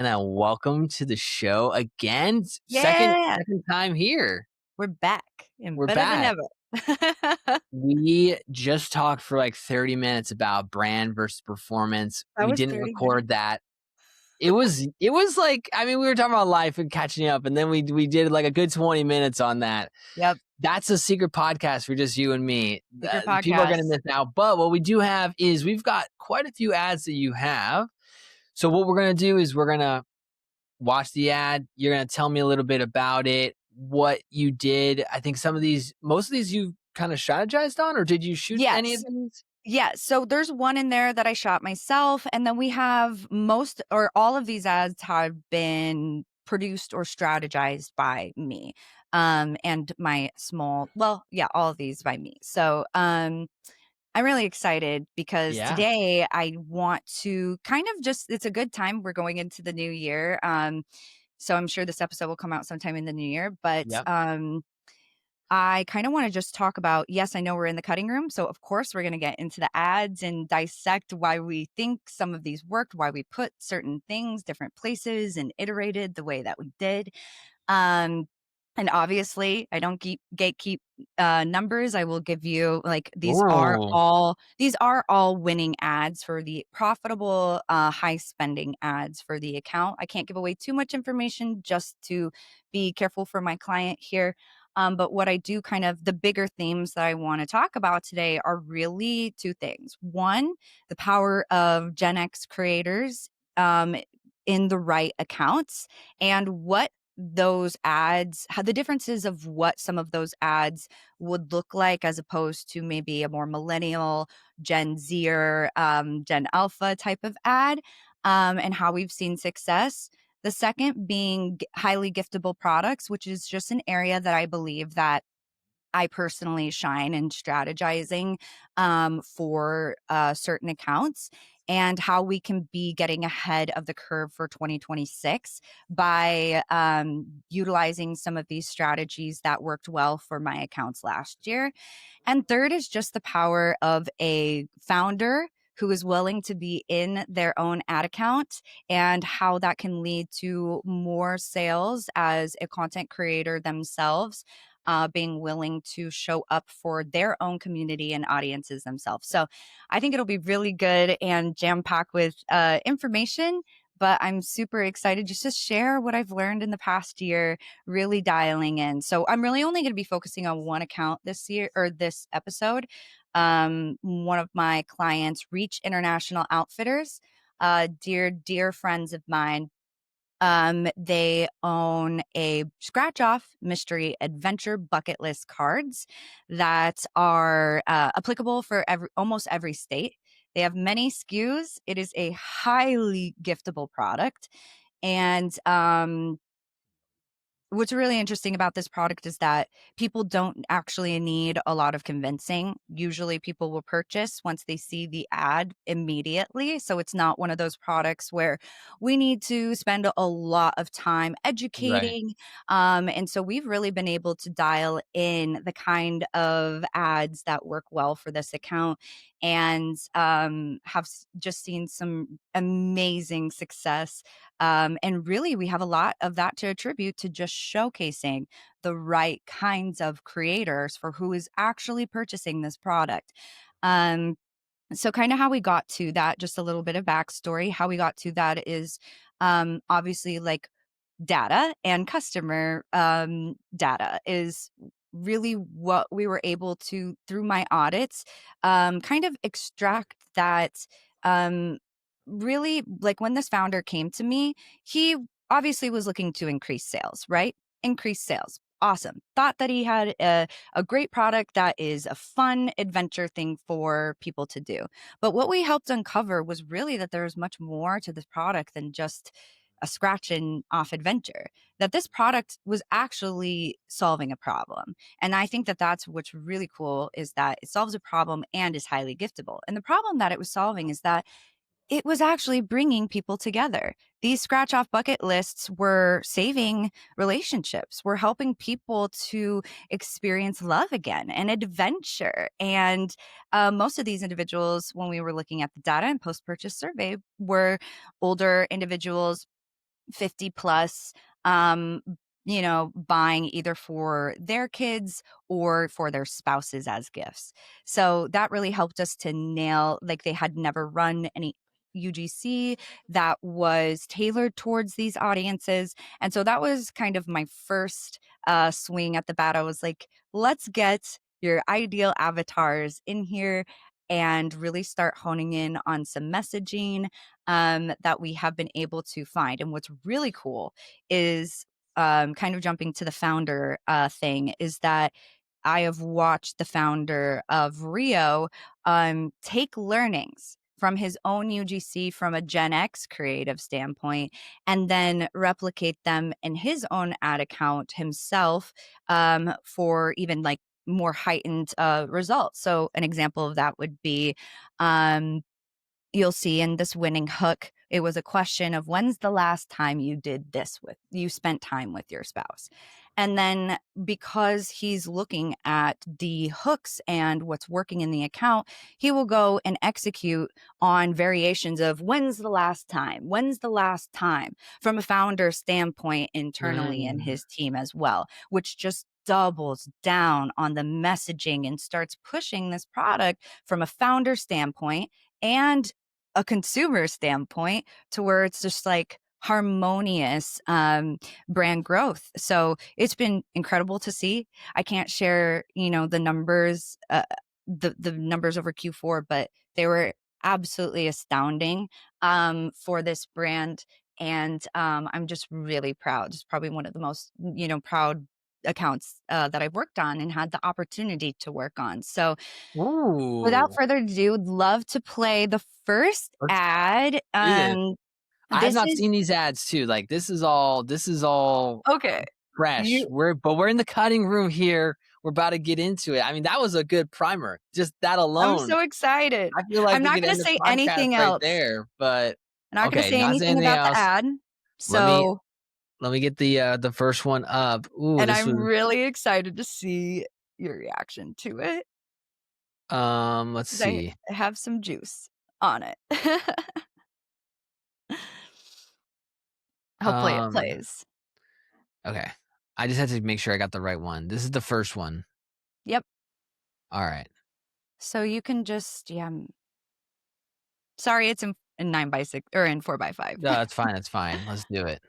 And welcome to the show again. Second Yeah, second time here. we're back and We're better than back. ever. We just talked for like 30 minutes about brand versus performance. That We was didn't 30 record minutes. that. It was like, I mean, we were talking about life and catching up, and then we did like a good 20 minutes on that. Yep, That's a secret podcast for just you and me. secret People are going to podcast. miss out. But what we do have is we've got quite a few ads that you have. So what we're going to do is we're going to watch the ad. You're going to tell me a little bit about it, what you did. I think most of these you kind of strategized on, or did you shoot any of Yes. these? Yeah, so there's one in there that I shot myself, and then we have most or all of these ads have been produced or strategized by me. And my all of these by me. So, I'm really excited because Yeah. today I want to kind of it's a good time. We're going into the new year. So I'm sure this episode will come out sometime in the new year, but Yep. I kind of want to just talk about, yes, I know we're in the cutting room. So of course we're going to get into the ads and dissect why we think some of these worked, why we put certain things different places and iterated the way that we did. Um, and obviously, I don't gatekeep numbers. I will give you like Ooh. these are all winning ads for the profitable, high spending ads for the account. I can't give away too much information just to be careful for my client here. But what I do the bigger themes that I want to talk about today are really two things. One, the power of Gen X creators in the right accounts and what those ads, how the differences of what some of those ads would look like as opposed to maybe a more millennial, Gen Z or Gen Alpha type of ad, and how we've seen success. The second being highly giftable products, which is just an area that I believe that I personally shine in strategizing for certain accounts and how we can be getting ahead of the curve for 2026 by utilizing some of these strategies that worked well for my accounts last year. And third is just the power of a founder who is willing to be in their own ad account and how that can lead to more sales as a content creator themselves, being willing to show up for their own community and audiences themselves. So I think it'll be really good and jam packed with information. But I'm super excited just to share what I've learned in the past year, really dialing in. So I'm really only going to be focusing on one account this year or this episode. One of my clients, Reach International Outfitters, dear friends of mine, they own a scratch off mystery adventure bucket list cards that are applicable for almost every state. They have many SKUs. It is a highly giftable product. And what's really interesting about this product is that people don't actually need a lot of convincing. Usually people will purchase once they see the ad immediately. So it's not one of those products where we need to spend a lot of time Right. educating. And so we've really been able to dial in the kind of ads that work well for this account and have just seen some amazing success, and really, we have a lot of that to attribute to just showcasing the right kinds of creators for who is actually purchasing this product. Um, so, kind of how we got to that, just a little bit of backstory. How we got to that is obviously like data and customer data is really what we were able to, through my audits, kind of extract that. Um, Really, like when this founder came to me, he obviously was looking to increase sales, right? Increase sales. Awesome. Thought that he had a great product that is a fun adventure thing for people to do. But what we helped uncover was really that there was much more to this product than just a scratching off adventure, that this product was actually solving a problem. And I think that that's what's really cool is that it solves a problem and is highly giftable. And the problem that it was solving is that it was actually bringing people together. These scratch off bucket lists were saving relationships, were helping people to experience love again and adventure. And most of these individuals, when we were looking at the data and post purchase survey, were older individuals 50 plus, um, buying either for their kids or for their spouses as gifts. So that really helped us to nail, like, they had never run any UGC that was tailored towards these audiences. And so that was kind of my first swing at the bat. I was like, let's get your ideal avatars in here and really start honing in on some messaging that we have been able to find. And what's really cool is kind of jumping to the founder thing is that I have watched the founder of Rio take learnings from his own UGC from a Gen X creative standpoint and then replicate them in his own ad account himself for even like more heightened results. So an example of that would be you'll see in this winning hook, it was a question of when's the last time you spent time with your spouse? And then because he's looking at the hooks and what's working in the account, he will go and execute on variations of when's the last time? When's the last time? From a founder standpoint internally in Mm. his team as well, which just doubles down on the messaging and starts pushing this product from a founder standpoint and a consumer standpoint to where it's just like harmonious brand growth. So it's been incredible to see. I can't share, the numbers, the numbers over Q4, but they were absolutely astounding for this brand. And I'm just really proud. It's probably one of the most, proud accounts that I've worked on and had the opportunity to work on. So without Ooh. further ado, would love to play the first Let's ad. do this. I have This not is seen these ads too. Like this is all okay. fresh. You We're in the cutting room here. We're about to get into it. I mean, that was a good primer. Just that I'm alone. so excited. I feel like I'm we not could gonna end the say podcast anything right else. there. But I'm not gonna okay, say not saying anything anything about the else. ad. Let me So, let me get the first one up. Ooh, and this I'm was really excited to see your reaction to it let's 'cause I see. have some juice on it. Hopefully it Um plays. okay. I just had to make sure I got the right one. This is the first one. Yep. All right. So you can just sorry, it's in 9 by 6 or in 4 by 5. No, that's fine. That's fine. Let's do it.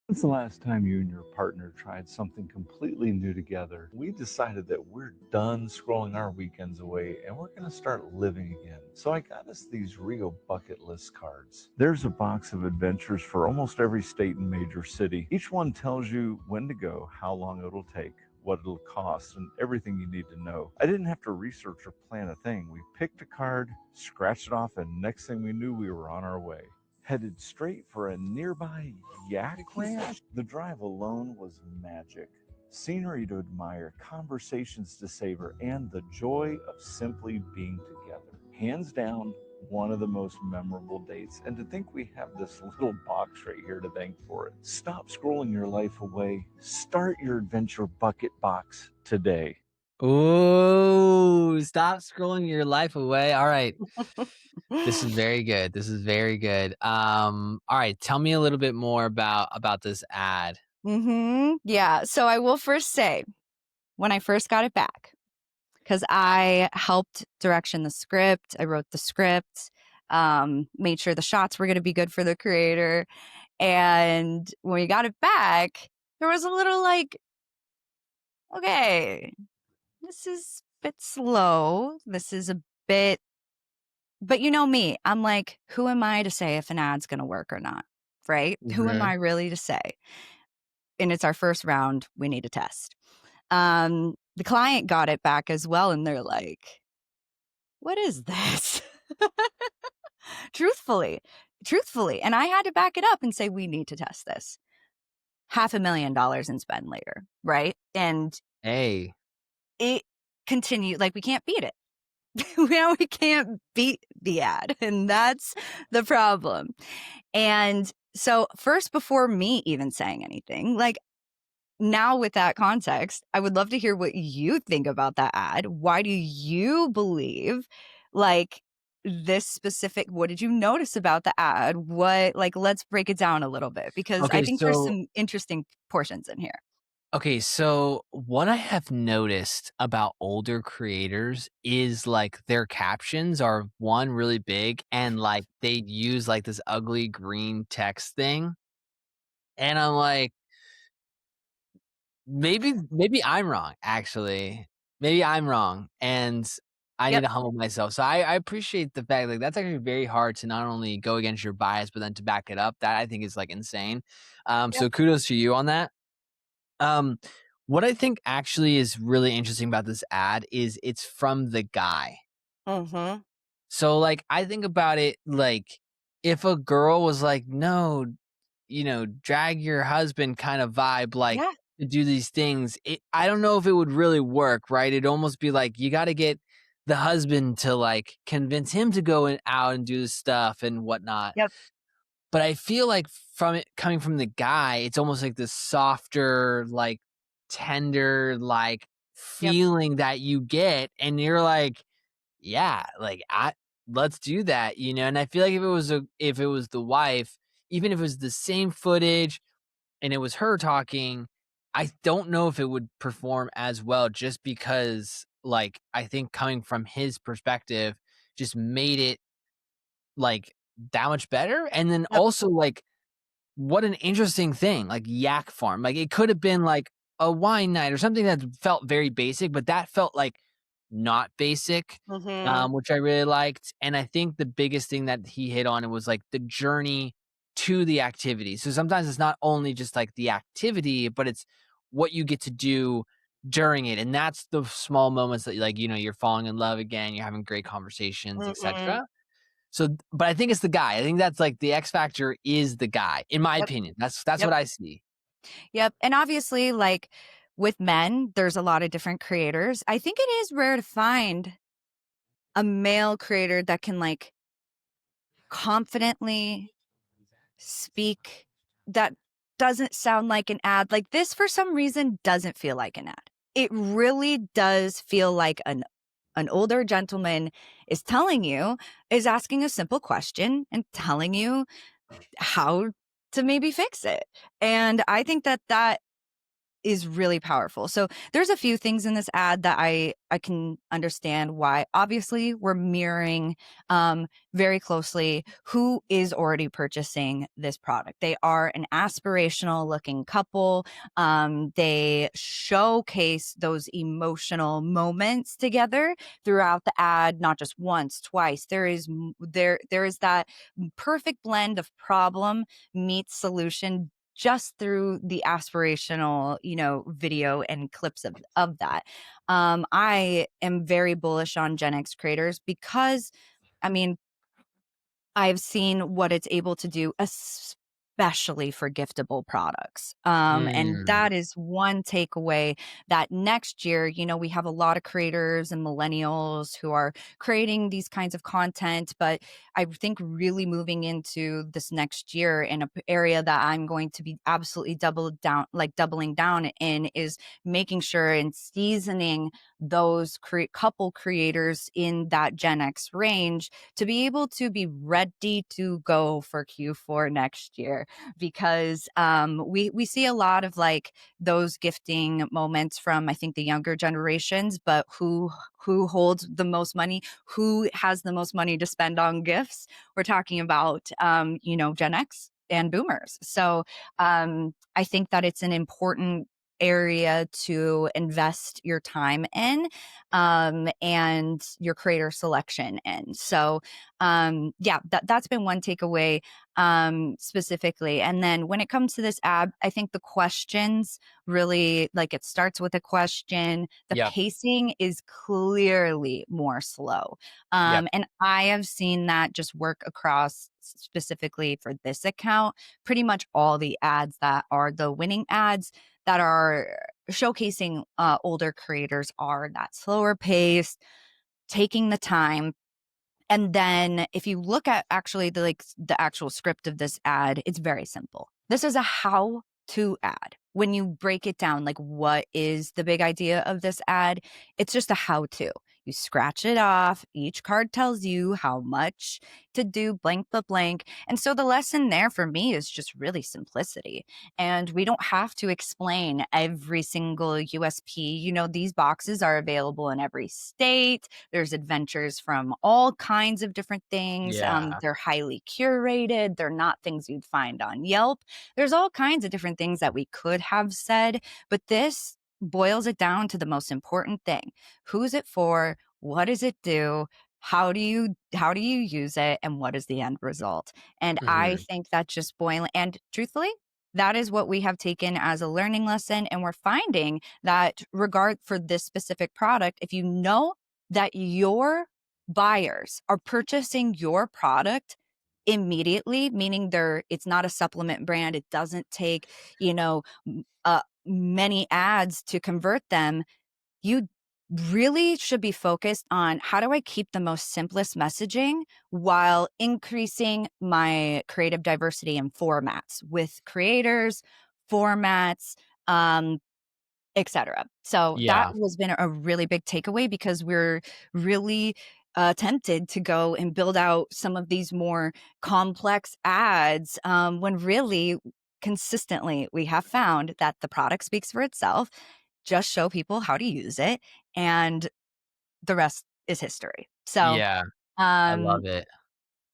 When's the last time you and your partner tried something completely new together? We decided that we're done scrolling our weekends away and we're going to start living again. So I got us these Rio bucket list cards. There's a box of adventures for almost every state and major city. Each one tells you when to go, how long it'll take, what it'll cost, and everything you need to know. I didn't have to research or plan a thing. We picked a card, scratched it off, and next thing we knew, we were on our way. Headed straight for a nearby yak ranch. The drive alone was magic. Scenery to admire, conversations to savor, and the joy of simply being together. Hands down, one of the most memorable dates. And to think we have this little box right here to thank for it. Stop scrolling your life away. Start your adventure bucket box today. Ooh, stop scrolling your life away. All right. This is very good. This is very good. All right, tell me a little bit more about this ad. Yeah. So I will first say, when I first got it back, because I helped direction the script, I wrote the script, made sure the shots were going to be good for the creator. And when we got it back, there was a little like, okay, this is a bit slow. This is a bit, but you know me, I'm like, who am I to say if an ad's going to work or not? Right? Who am Mhm. I really to say? And it's our first round. We need to test. The client got it back as well, and they're like, what is this? truthfully, truthfully. And I had to back it up and say, we need to test this. $500,000 in spend later. Right. And Hey. it continued, like, we can't beat it. We can't beat the ad. And that's the problem. And so first, before me even saying anything, like, now with that context, I would love to hear what you think about that ad. Why do you believe, like, this specific, what did you notice about the ad? Let's break it down a little bit because I Okay, think there's so some interesting portions in here. Okay, so what I have noticed about older creators is like their captions are one really big and like they use like this ugly green text thing. And I'm like, maybe I'm wrong, actually. Maybe I'm wrong and I need Yep. to humble myself. So I appreciate the fact like that's actually very hard to not only go against your bias, but then to back it up. That I think is like insane. Yep. So kudos to you on that. Um, what I think actually is really interesting about this ad is it's from the guy. Mm-hmm. So, like, I think about it like if a girl was like, "No, drag your husband" kind of vibe, like Yeah. to do these things, I don't know if it would really work, right? It'd almost be like you got to get the husband to like convince him to go out and do this stuff and whatnot. Yep. But I feel like from it coming from the guy, it's almost like this softer, like tender, like Yep. feeling that you get, and you're like, yeah, like let's do that, And I feel like if it was the wife, even if it was the same footage and it was her talking, I don't know if it would perform as well just because like I think coming from his perspective just made it like that much better. And then Yep. also like what an interesting thing, like yak farm. Like it could have been like a wine night or something that felt very basic, but that felt like not basic, Mm-hmm. which I really liked. And I think the biggest thing that he hit on it was like the journey to the activity. So sometimes it's not only just like the activity, but it's what you get to do during it. And that's the small moments that like, you're falling in love again, you're having great conversations, Mm-hmm. etc. So, but I think it's the guy. I think that's like the X factor is the guy, in my Yep. opinion. That's Yep. what I see. Yep. And obviously, like with men, there's a lot of different creators. I think it is rare to find a male creator that can like confidently speak that doesn't sound like an ad. Like this, for some reason, doesn't feel like an ad. It really does feel like an older gentleman is asking a simple question and telling you how to maybe fix it. And I think that is really powerful. So there's a few things in this ad that I can understand why. Obviously, we're mirroring very closely who is already purchasing this product. They are an aspirational looking couple. They showcase those emotional moments together throughout the ad, not just once, twice. There is that perfect blend of problem meets solution just through the aspirational, video and clips of that. I am very bullish on Gen X creators because, I mean, I've seen what it's able to do, especially for giftable products. And Mm, that is one takeaway that next year, we have a lot of creators and millennials who are creating these kinds of content. But I think really moving into this next year in an area that I'm going to be absolutely doubling down in is making sure and seasoning those couple creators in that Gen X range to be able to be ready to go for Q4 next year because we see a lot of like those gifting moments from I think the younger generations, but who holds the most money, who has the most money to spend on gifts? We're talking about Gen X and boomers. So I think that it's an important area to invest your time in and your creator selection in. So yeah, that's been one takeaway specifically. And then when it comes to this app, I think the questions really like it starts with a question. The yep, pacing is clearly more slow. yep, And I have seen that just work across specifically for this account, pretty much all the ads that are the winning ads that are showcasing older creators are that slower pace, taking the time. And then if you look at actually the actual script of this ad, it's very simple. This is a how to ad. When you break it down, like what is the big idea of this ad? It's just a how to. You scratch it off. Each card tells you how much to do blank the blank. And so the lesson there for me is just really simplicity. And we don't have to explain every single USP. These boxes are available in every state. There's adventures from all kinds of different things. Yeah. They're highly curated. They're not things you'd find on Yelp. There's all kinds of different things that we could have said, but this boils it down to the most important thing. Who's it for? What does it do? How do you use it, and what is the end result? And I Mhm. think that just boiling, and truthfully, that is what we have taken as a learning lesson. And we're finding that regard for this specific product, if you know that your buyers are purchasing your product immediately, meaning it's not a supplement brand, it doesn't take, many ads to convert them, you really should be focused on how do I keep the most simplest messaging while increasing my creative diversity in formats with creators, formats, um, etc. So that Yeah. has been a really big takeaway because we're really tempted to go and build out some of these more complex ads when really consistently we have found that the product speaks for itself. Just show people how to use it, and the rest is history. So Yeah. I um, love it.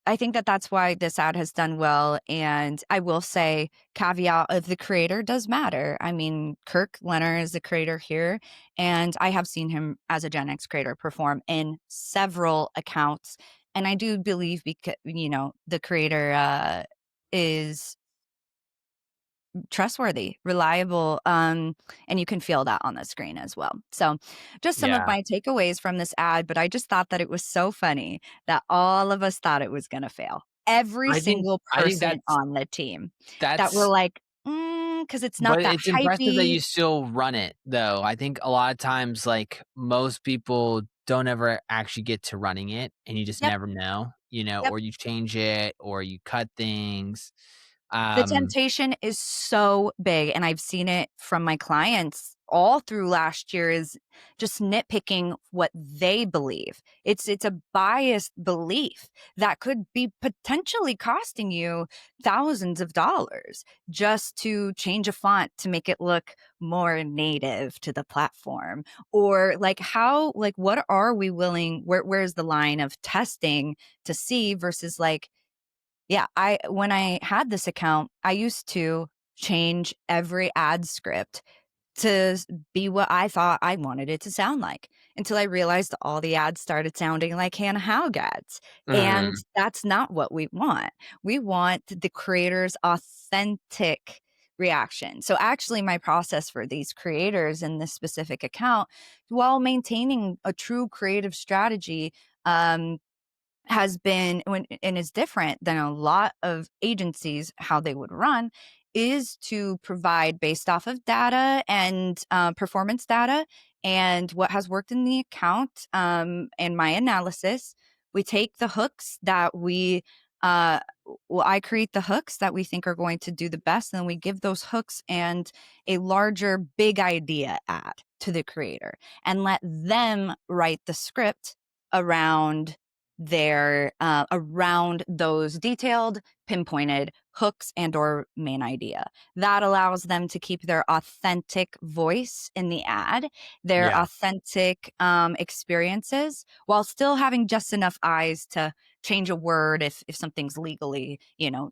I think that that's why this ad has done well. And I will say, caveat of the creator does matter. I mean, Kirk Leonard is the creator here, and I have seen him as a Gen X creator perform in several accounts. And I do believe because, the creator is trustworthy, reliable, and you can feel that on the screen as well. So, just some of Yeah. my takeaways from this ad, but I just thought that it was so funny that all of us thought it was going to fail. Every I think single I think person that's on the team that were that's like, because it's not but that it's impressive that hypey. you still run it though. I think a lot of times like most people don't ever actually get to running it and you just Yep, never know, yep. or you change it or you cut things. The Um temptation is so big, and I've seen it from my clients all through last year, is just nitpicking what they believe. It's a biased belief that could be potentially costing you thousands of dollars just to change a font to make it look more native to the platform. Or what are we willing, where's the line of testing to see versus yeah, when I had this account, I used to change every ad script to be what I thought I wanted it to sound like, until I realized all the ads started sounding like Hannah Houg ads, and mhm. that's not what we want. We want the creator's authentic reaction. So actually my process for these creators in this specific account, while maintaining a true creative strategy, um, has been and is different than a lot of agencies how they would run, is to provide based off of data and performance data and what has worked in the account, and my analysis. We take the hooks that we I create the hooks that we think are going to do the best, and then we give those hooks and a larger big idea ad to the creator and let them write the script around around those detailed, pinpointed hooks and or main idea. That allows them to keep their authentic voice in the ad, their Yeah. authentic experiences, while still having just enough eyes to change a word if something's legally,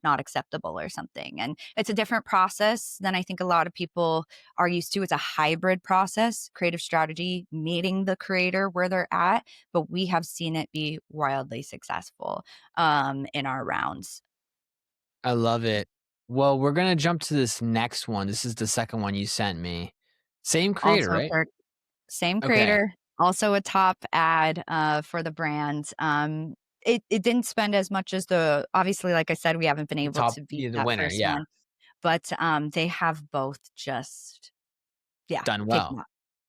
not acceptable or something. And it's a different process than I think a lot of people are used to. It's a hybrid process, creative strategy, meeting the creator where they're at, but we have seen it be wildly successful in our rounds. I love it. Well, we're gonna jump to this next one. This is the second one you sent me. Same creator, Also, right? Kirk, same Okay. creator, also a top ad for the brand. It didn't spend as much as obviously, like I said, we haven't been The able top to beat yeah, the that winner, first yeah. one, but they have both just, yeah, Done taken well. off.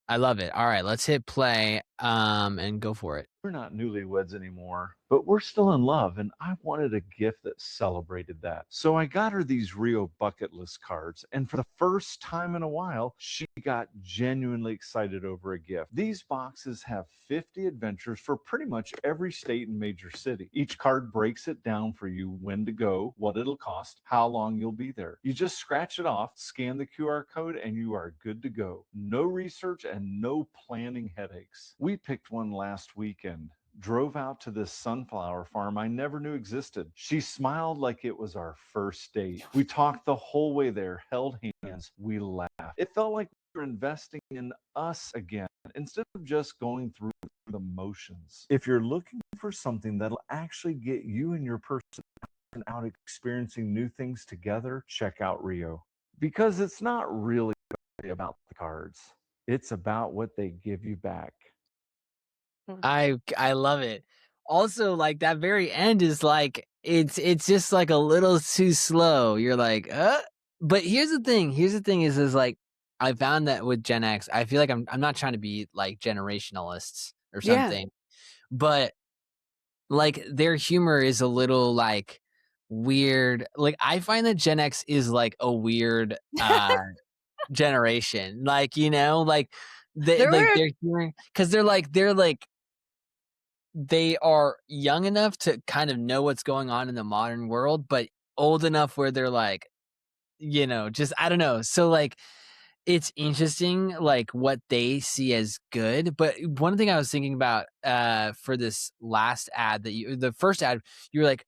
I love it. Alright, let's hit play. and go for it. We're not newlyweds anymore, but we're still in love, and I wanted a gift that celebrated that. So I got her these Rio bucket list cards, and for the first time in a while, she got genuinely excited over a gift. These boxes have 50 adventures for pretty much every state and major city. Each card breaks it down for you: when to go, what it'll cost, how long you'll be there. You just scratch it off, scan the QR code, and you are good to go. No research and no planning headaches. We picked one last weekend. Drove out to this sunflower farm I never knew existed. She smiled like it was our first date. We talked the whole way there, held hands, we laughed. It felt like we were investing in us again instead of just going through the motions. If you're looking for something that'll actually get you and your person out experiencing new things together, check out Rio. Because it's not really about the cards, it's about what they give you back. I love it. Also, like that very end is like it's just like a little too slow. You're like, but here's the thing. Here's the thing is like I found that with Gen X, I feel like I'm not trying to be like generationalists or Yeah. something, but like their humor is a little like weird. Like I find that Gen X is like a weird generation. Like, like they There like were they're hearing because they're like they are young enough to kind of know what's going on in the modern world, but old enough where they're like, just I don't know. So like it's interesting like what they see as good. But one thing I was thinking about for this last ad the first ad, you were like,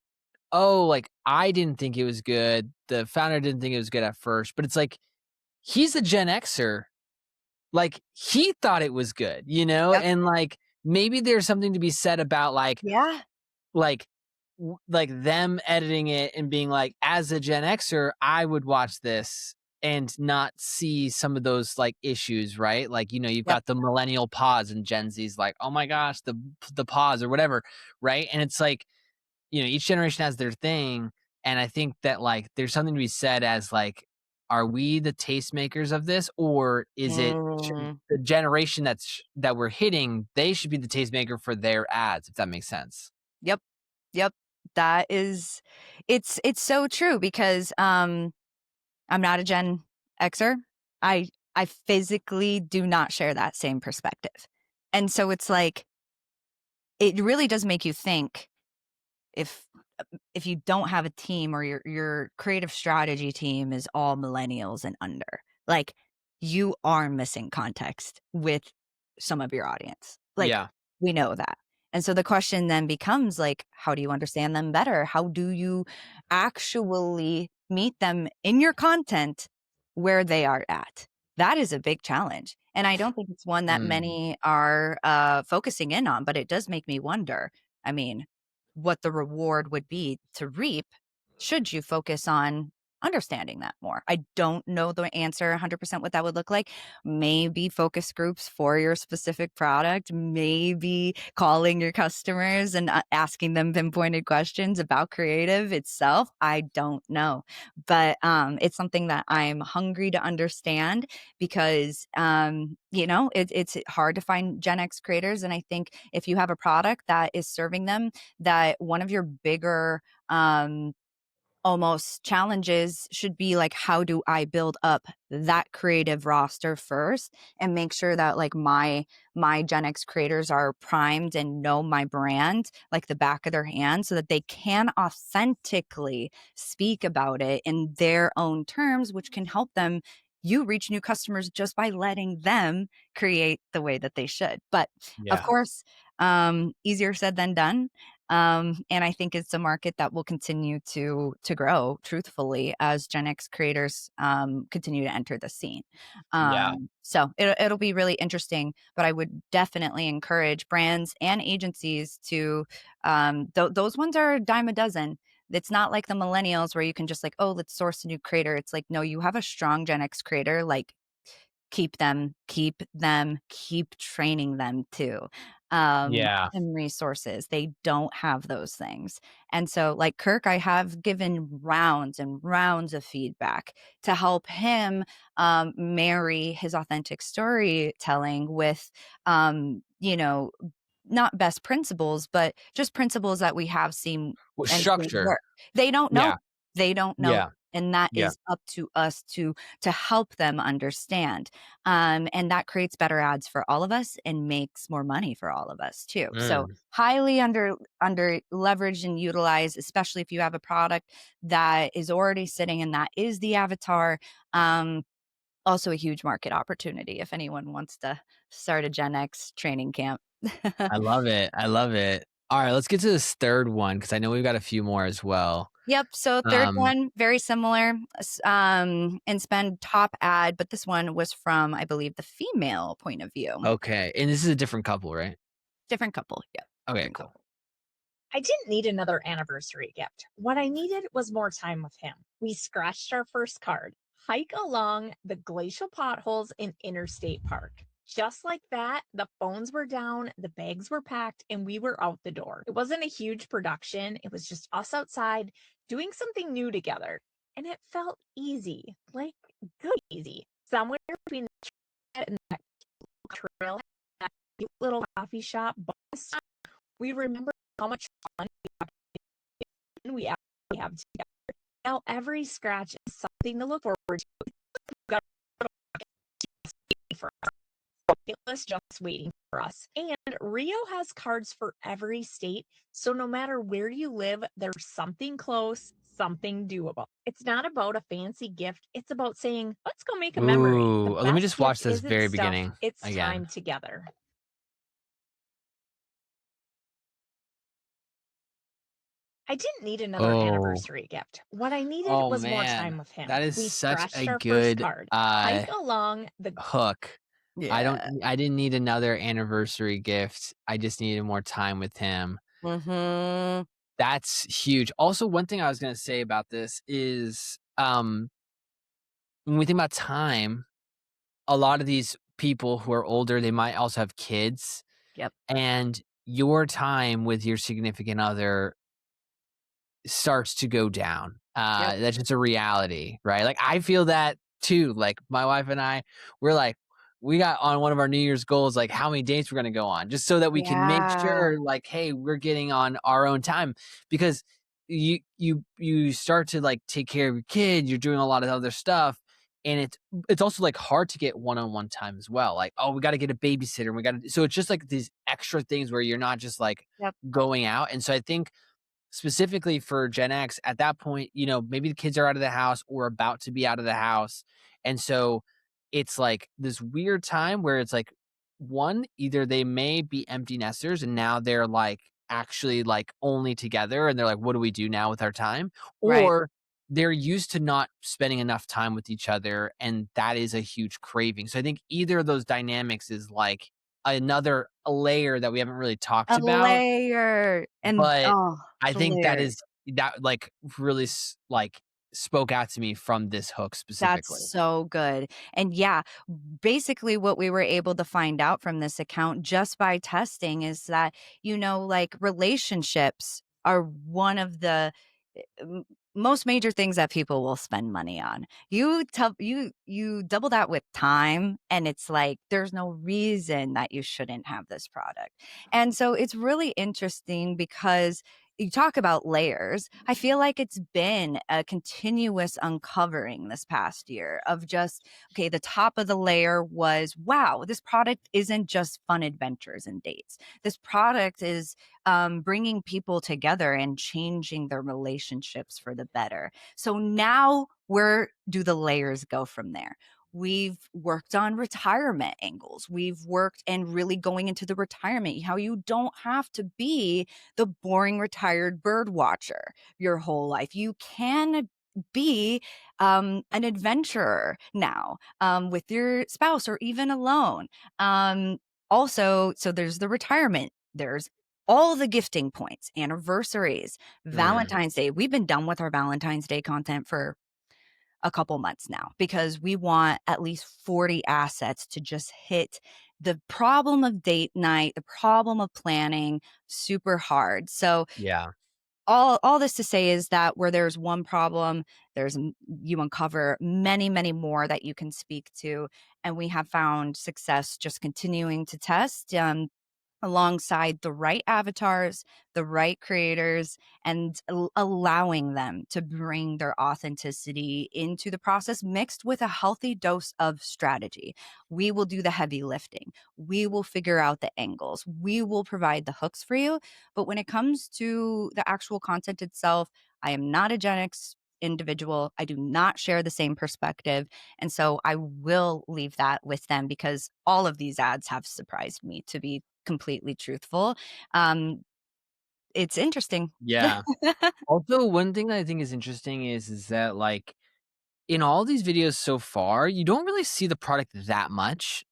oh, like I didn't think it was good. The founder didn't think it was good at first, but it's like he's a Gen Xer. Like he thought it was good, Yep. and like maybe there's something to be said about Yeah. like like them editing it and being like, as a Gen Xer, I would watch this and not see some of those like issues, right? Like, you've Yep. got the millennial pause and Gen Z's like, oh my gosh, the pause or whatever, right? And it's like, each generation has their thing. And I think that like there's something to be said as like, are we the tastemakers of this, or is it Mm. the generation that we're hitting? They should be the tastemaker for their ads, if that makes sense. Yep. Yep. That is it's so true because I'm not a Gen Xer. I physically do not share that same perspective. And so it's like it really does make you think if if you don't have a team or your creative strategy team is all millennials and under, like you are missing context with some of your audience. Like Yeah. we know that. And so the question then becomes like, how do you understand them better? How do you actually meet them in your content where they are at? That is a big challenge. And I don't think it's one that Mm. many are focusing in on, but it does make me wonder. I mean, what the reward would be to reap should you focus on understanding that more. I don't know the answer 100% what that would look like. Maybe focus groups for your specific product, maybe calling your customers and asking them pinpointed questions about creative itself. I don't know. But it's something that I'm hungry to understand because, it's hard to find Gen X creators. And I think if you have a product that is serving them, that one of your bigger almost challenges should be like, how do I build up that creative roster first and make sure that like my Gen X creators are primed and know my brand like the back of their hand so that they can authentically speak about it in their own terms, which can help them you reach new customers just by letting them create the way that they should. But of Yeah. course, easier said than done. And I think it's a market that will continue to grow truthfully as Gen X creators continue to enter the scene. Yeah. So it'll be really interesting, but I would definitely encourage brands and agencies to those ones are a dime a dozen. It's not like the millennials where you can just like, oh, let's source a new creator. It's like, no, you have a strong Gen X creator, like keep them, keep training them too. Yeah. and resources. They don't have those things. And so, like Kirk, I have given rounds and rounds of feedback to help him marry his authentic storytelling with, you know, not best principles, but just principles that we have seen Well, and seen structure. work. They don't know. Yeah. They don't know. Yeah. And that Yeah. is up to us to help them understand. And that creates better ads for all of us and makes more money for all of us too. So Mm. highly under leveraged and utilized, especially if you have a product that is already sitting and that is the avatar. Also a huge market opportunity if anyone wants to start a Gen X training camp. I love it. I love it. All right, let's get to this third one because I know we've got a few more as well. Yep. So third Um, one, very similar, and spend top ad, but this one was from, I believe, the female point of view. okay, and this is a different couple, right? Different couple. Yep. Okay, Different cool. couple. I didn't need another anniversary gift. What I needed was more time with him. We scratched our first card. Hike along the glacial potholes in Interstate Park. Just like that, the phones were down, the bags were packed, and we were out the door. It wasn't a huge production. It was just us outside doing something new together. And it felt easy, like good easy. Somewhere between the trail and that trail, that cute little coffee shop. We remember how much fun we actually have together. Now every scratch is something to look forward to. We've got for our bucket list just waiting for us. And Rio has cards for every state, so no matter where you live, there's something close, something doable. It's not about a fancy gift. It's about saying, let's go make a memory. The Ooh, let me best just watch gift this isn't very stuff, beginning it's again. time together. I didn't need another Oh, anniversary gift. What I needed oh was more time man, with him. that is We such scratched a our first good card. Hike along the hook. Yeah. I didn't need another anniversary gift. I just needed more time with him. Mm-hmm. That's huge. Also, one thing I was gonna say about this is, when we think about time, a lot of these people who are older, they might also have kids, Yep. and your time with your significant other starts to go down. Yep. That's just a reality, right? Like, I feel that too. Like, my wife and I, we're like, we got on one of our New Year's goals, like how many dates we're gonna go on, just so that we can make Yeah. sure, like, hey, we're getting on our own time because you start to like take care of your kid, you're doing a lot of other stuff, and it's also like hard to get one-on-one time as well. Like, oh, we got to get a babysitter, we got to, so it's just like these extra things where you're not just like Yep. going out, and so I think specifically for Gen X, at that point, maybe the kids are out of the house or about to be out of the house. And so it's like this weird time where it's like, one, either they may be empty nesters and now they're like actually like only together and they're like, what do we do now with our time? Right. Or they're used to not spending enough time with each other. And that is a huge craving. So I think either of those dynamics is like another layer that we haven't really talked A about, layer. And but oh, I the think layers. that like really like spoke out to me from this hook That's specifically. so good. And yeah, basically what we were able to find out from this account just by testing is that, like relationships are one of the m- most major things that people will spend money on. You double that with time and it's like there's no reason that you shouldn't have this product. And so it's really interesting because you talk about layers. I feel like it's been a continuous uncovering this past year of just, okay, the top of the layer was, wow, this product isn't just fun adventures and dates. This product is bringing people together and changing their relationships for the better. So now, where do the layers go from there? We've worked on retirement angles. We've worked and really going into the retirement, how you don't have to be the boring retired bird watcher your whole life. You can be an adventurer now with your spouse or even alone. Also, so there's the retirement. There's all the gifting points, anniversaries, Mm. Valentine's Day. We've been done with our Valentine's Day content for a couple months now because we want at least 40 assets to just hit the problem of date night, the problem of planning, super hard. So Yeah. all this to say is that where there's one problem, you uncover many more that you can speak to, and we have found success just continuing to test alongside the right avatars, the right creators, and allowing them to bring their authenticity into the process, mixed with a healthy dose of strategy. We will do the heavy lifting. We will figure out the angles. We will provide the hooks for you. But when it comes to the actual content itself, I am not a Gen X individual. I do not share the same perspective. And so I will leave that with them, because all of these ads have surprised me, to be completely truthful. Um, it's interesting. Yeah. Also, one thing that I think is interesting is that, like, in all these videos so far, you don't really see the product that much.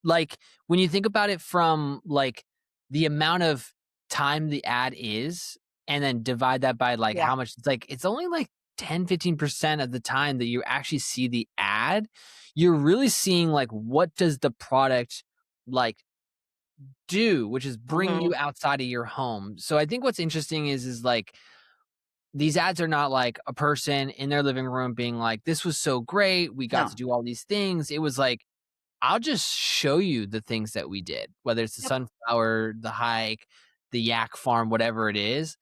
Like, when you think about it from, like, the amount of time the ad is, and then divide that by, like, Yeah. how much, it's like, it's only, like, 10-15% of the time that you actually see the ad. You're really seeing, like, what does the product, like, do, which is bring Hmm. you outside of your home. So I think what's interesting like, these ads are not like a person in their living room being like, "This was so great. We got No. to do all these things." It was like, "I'll just show you the things that we did, whether it's the Yep. sunflower, the hike, the yak farm, whatever it is."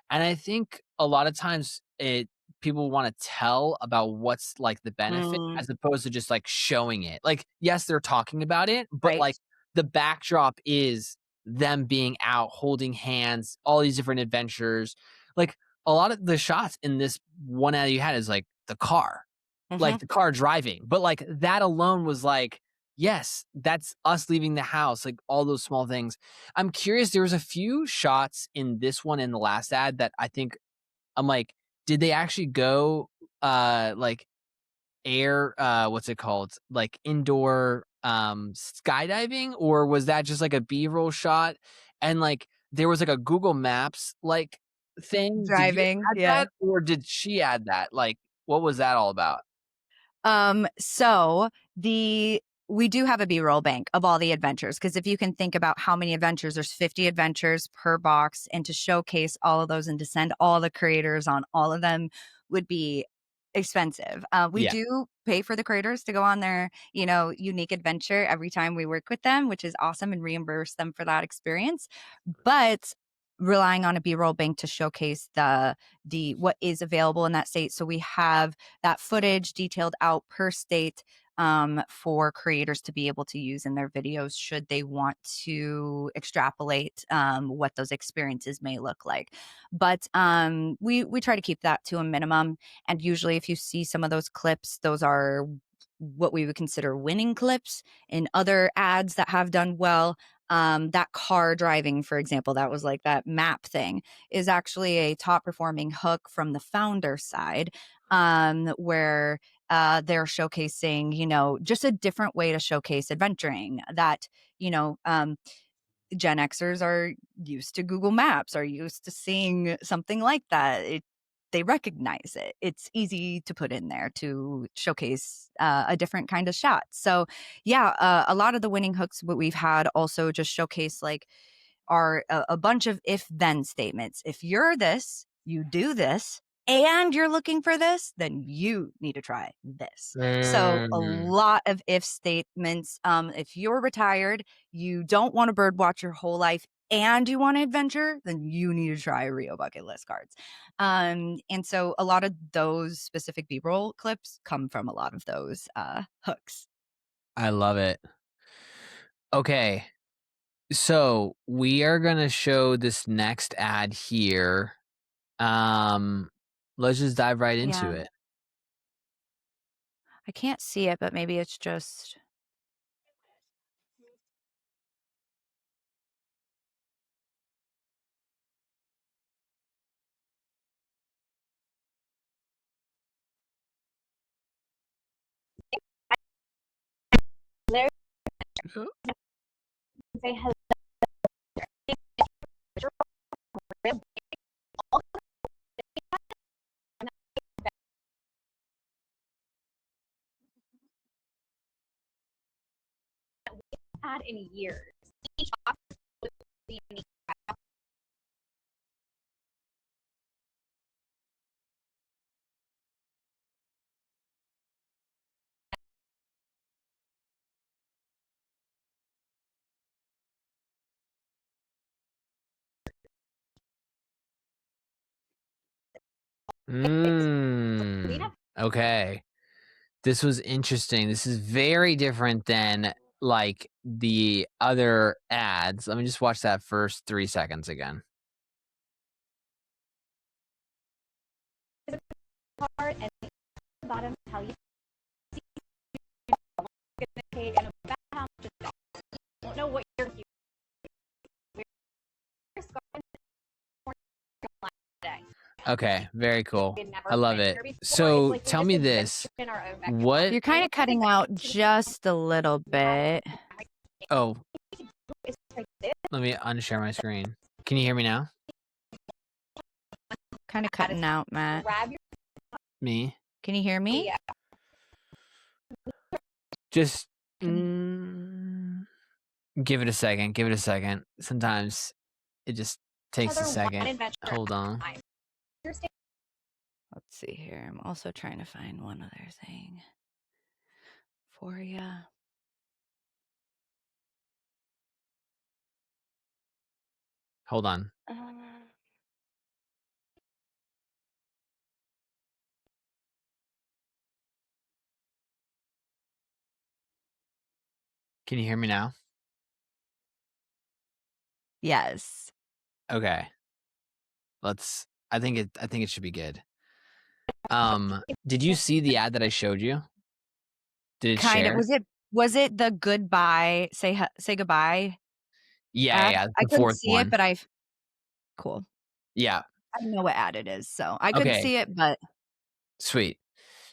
And I think a lot of times people wanna tell about what's, like, the benefit Mm, as opposed to just, like, showing it. Like, yes, they're talking about it, but, right. like, the backdrop is them being out holding hands, all these different adventures. Like, a lot of the shots in this one ad you had is, Hmm. like, the car driving, but, like, that alone was like, yes, that's us leaving the house, like, all those small things. I'm curious, there was a few shots in this one and the last ad that I think I'm like, did they actually go, like, what's it called? Like, indoor, skydiving, or was that just, like, a B-roll shot? And, like, there was, like, a Google Maps, like, thing. Did you Driving. add Yeah. that, or did she add that? Like, what was that all about? So we do have a B-roll bank of all the adventures, because if you can think about how many adventures, there's 50 adventures per box, and to showcase all of those and to send all the creators on all of them would be expensive. We Yeah. do pay for the creators to go on their, unique adventure every time we work with them, which is awesome, and reimburse them for that experience. But relying on a B-roll bank to showcase the what is available in that state. So we have that footage detailed out per state, for creators to be able to use in their videos should they want to extrapolate what those experiences may look like. But we try to keep that to a minimum. And usually, if you see some of those clips, those are what we would consider winning clips in other ads that have done well. That car driving, for example, that was like that map thing, is actually a top performing hook from the founder side, where they're showcasing, just a different way to showcase adventuring that, you know, um, Gen Xers are used to Google Maps, are used to seeing something like that. They recognize it. It's easy to put in there to showcase a different kind of shot. So, yeah, a lot of the winning hooks what we've had also just showcase like are a bunch of if then statements. If you're this, you do this, and you're looking for this, then you need to try this. So a Mm. lot of if statements. If you're retired, you don't want to bird watch your whole life, and you want to adventure, then you need to try Rio bucket list cards. And so a lot of those specific B-roll clips come from a lot of those hooks. I love it. Okay, so we are gonna show this next ad here. Um, let's just dive right into Yeah, it. I can't see it, but maybe it's just. Larry, Uh, say hello. ad in years. Each offer was unique. Okay. This was interesting. This is very different than like the other ads. Let me just watch that first 3 seconds again. Card and the bottom tell you paid and about how much it's cost. You don't know what you're using. Okay, very cool. I love it. So tell me this. What? You're kind of cutting out just a little bit. Oh, let me unshare my screen. Can you hear me now? Kind of cutting out, Matt. Me? Can you hear me? Yeah. Just give it a second. Give it a second. Sometimes it just takes a second. Hold on. Let's see here. I'm also trying to find one other thing for you. Hold on. Can you hear me now? Yes. Okay. I think it should be good. Did you see the ad that I showed you? Did it Kind share? of. Was it the goodbye, say goodbye Yeah, ad? yeah, I the couldn't fourth see it, one. but cool. Yeah. I know what ad it is, so I couldn't Okay. see it, but Sweet.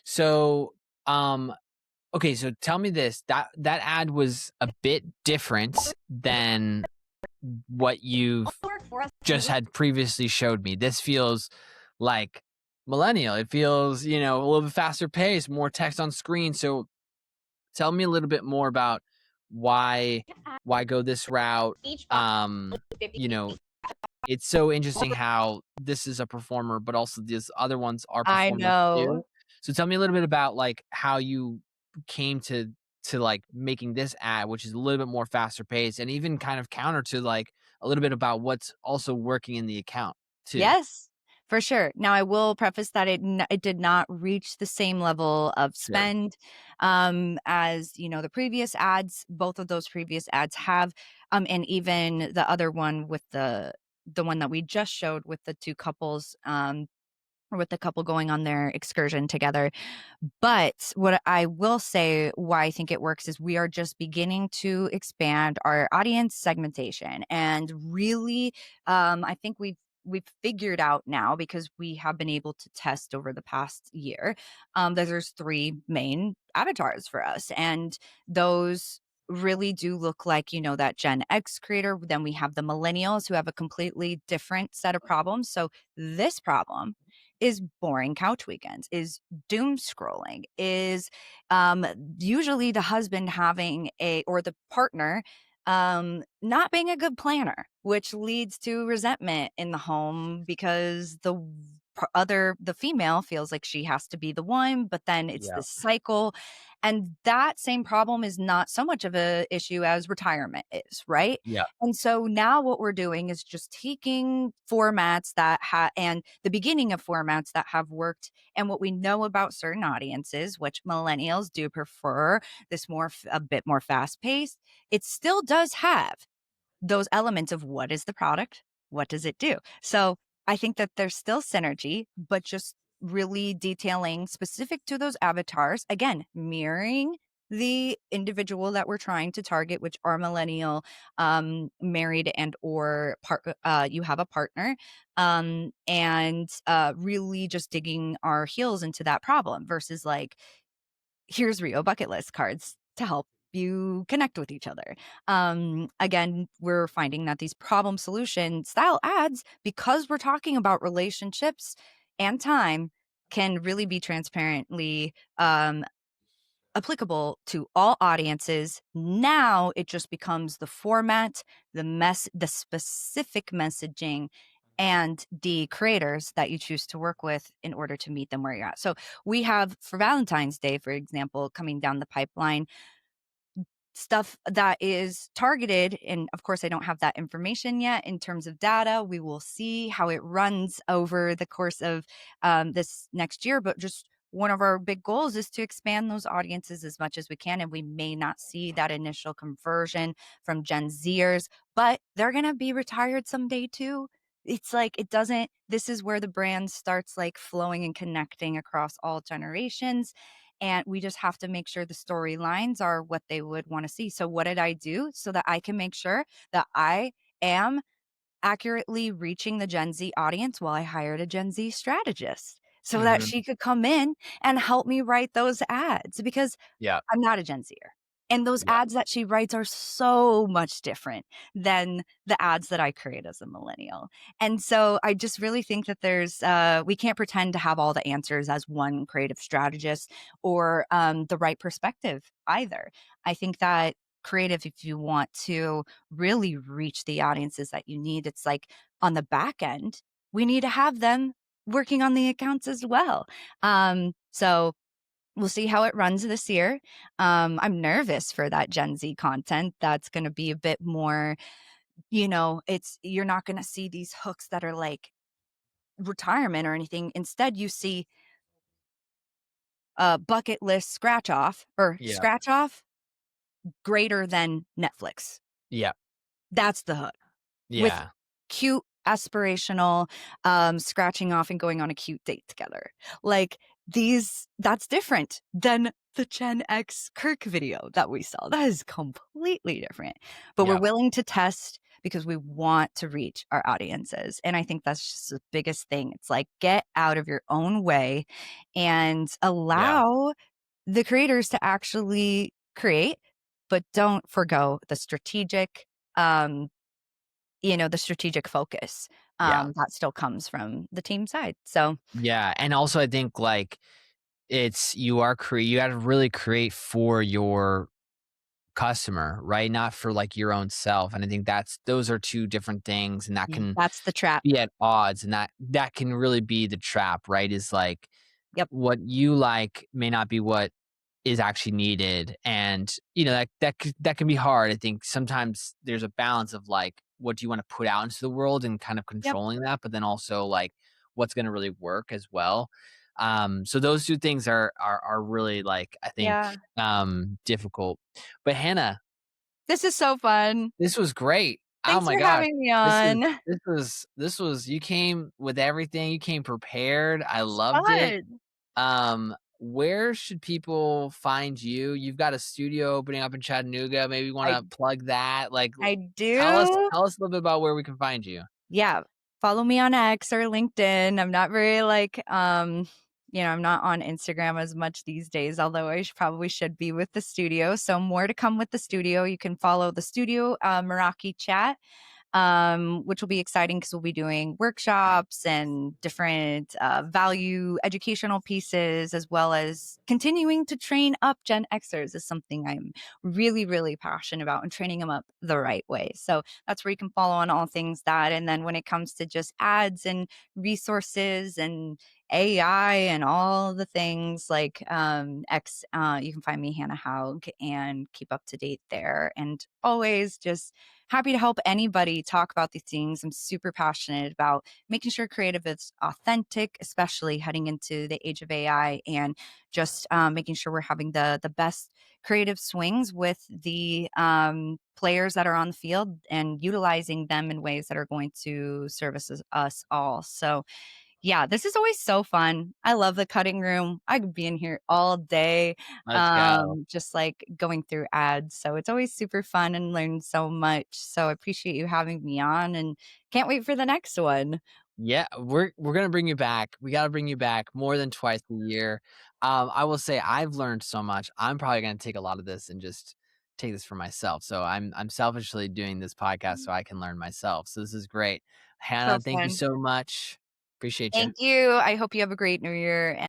So, okay, so tell me this. That ad was a bit different than what you've just had previously showed me. This feels like millennial. It feels, a little bit faster pace, more text on screen. So tell me a little bit more about why go this route. It's so interesting how this is a performer, but also these other ones are I performers know. too. So tell me a little bit about like how you came to like making this ad, which is a little bit more faster paced and even kind of counter to like a little bit about what's also working in the account too. Yes, for sure. Now, I will preface that it did not reach the same level of Sure. spend as the previous ads. Both of those previous ads have, and even the other one with the one that we just showed with the two couples, or with the couple going on their excursion together. But what I will say, why I think it works, is we are just beginning to expand our audience segmentation, and really, I think we've figured out now, because we have been able to test over the past year, that there's 3 main avatars for us, and those really do look like that Gen X creator. Then we have the millennials, who have a completely different set of problems. So this problem is boring couch weekends, is doom scrolling, is usually the husband or the partner not being a good planner, which leads to resentment in the home, because the female feels like she has to be the one, but then it's this cycle. And that same problem is not so much of a issue as retirement is, right? Yeah. And so now what we're doing is just taking formats that and the beginning of formats that have worked, and what we know about certain audiences, which millennials do prefer this a bit more fast paced. It still does have those elements of what is the product, what does it do. So I think that there's still synergy, but just really detailing specific to those avatars, again, mirroring the individual that we're trying to target, which are millennial, married, and or you have a partner, and really just digging our heels into that problem, versus like, here's Rio bucket list cards to help you connect with each other. Again, we're finding that these problem solution style ads, because we're talking about relationships and time, can really be transparently applicable to all audiences. Now it just becomes the format, the specific messaging, and the creators that you choose to work with in order to meet them where you're at. So we have for Valentine's Day, for example, coming down the pipeline, stuff that is targeted. And of course, I don't have that information yet in terms of data. We will see how it runs over the course of this next year. But just one of our big goals is to expand those audiences as much as we can. And we may not see that initial conversion from Gen Zers, but they're going to be retired someday too. It's like, it doesn't, this is where the brand starts like flowing and connecting across all generations. And we just have to make sure the storylines are what they would want to see. So what did I do so that I can make sure that I am accurately reaching the Gen Z audience? Well, I hired a Gen Z strategist so that Mhm. she could come in and help me write those ads, because Yeah. I'm not a Gen Zer. And those Yeah. ads that she writes are so much different than the ads that I create as a millennial. And so I just really think that we can't pretend to have all the answers as one creative strategist, or the right perspective either. I think that creative, if you want to really reach the audiences that you need, it's like on the back end, we need to have them working on the accounts as well. So we'll see how it runs this year. I'm nervous for that Gen Z content. That's going to be a bit more, you're not going to see these hooks that are like retirement or anything. Instead, you see a bucket list Yeah. scratch off greater than Netflix. Yeah. That's the hook. With Yeah. cute, aspirational, scratching off and going on a cute date together. Like that's different than the Gen X Kirk video that we saw. That is completely different. But we're Yeah. willing to test because we want to reach our audiences. And I think that's just the biggest thing. It's like, get out of your own way and Yeah. allow the creators to actually create, but don't forgo um, the strategic focus, Yeah. that still comes from the team side. So Yeah. And also I think like you got to really create for your customer, right? Not for like your own self. And I think those are two different things, and that yeah, can that's the trap. be at odds, and that can really be the trap, right? Is like Yep, what you like may not be what is actually needed. And that can be hard. I think sometimes there's a balance of like, what do you want to put out into the world and kind of yep, controlling that, but then also like what's going to really work as well. So those two things are really like, I yeah. think, difficult. But Hannah, This is so fun. this was great. Oh Thanks my for gosh. having me This is on. you came with everything. You came prepared. I It's loved it. fun. Where should people find you? You've got a studio opening up in Chattanooga. Maybe you I wanna plug that. Like, I tell us do. tell us a little bit about where we can find you. Yeah. Follow me on X or LinkedIn. I'm not very like I'm not on Instagram as much these days, although probably should be with the studio. So more to come with the studio. You can follow the studio, Meraki Chat, which will be exciting because we'll be doing workshops and different value educational pieces, as well as continuing to train up Gen Xers is something I'm really, really passionate about, and training them up the right way. So that's where you can follow on all things that. And then when it comes to just ads and resources and AI and all the things like you can find me Hannah Houg and keep up to date there. And always just happy to help anybody talk about these things. I'm super passionate about making sure creative is authentic, especially heading into the age of AI, and just making sure we're having the best creative swings with the players that are on the field and utilizing them in ways that are going to service us all. So yeah, this is always so fun. I love the cutting room. I could be in here all day, Let's go. just like going through ads. So it's always super fun and learn so much. So I appreciate you having me on and can't wait for the next one. Yeah, we're gonna bring you back. We gotta bring you back more than twice a year. I will say I've learned so much. I'm probably gonna take a lot of this and just take this for myself. So I'm selfishly doing this podcast so I can learn myself. So this is great. So Hannah, thank you fun. so much. Appreciate you. Thank you. I hope you have a great new year.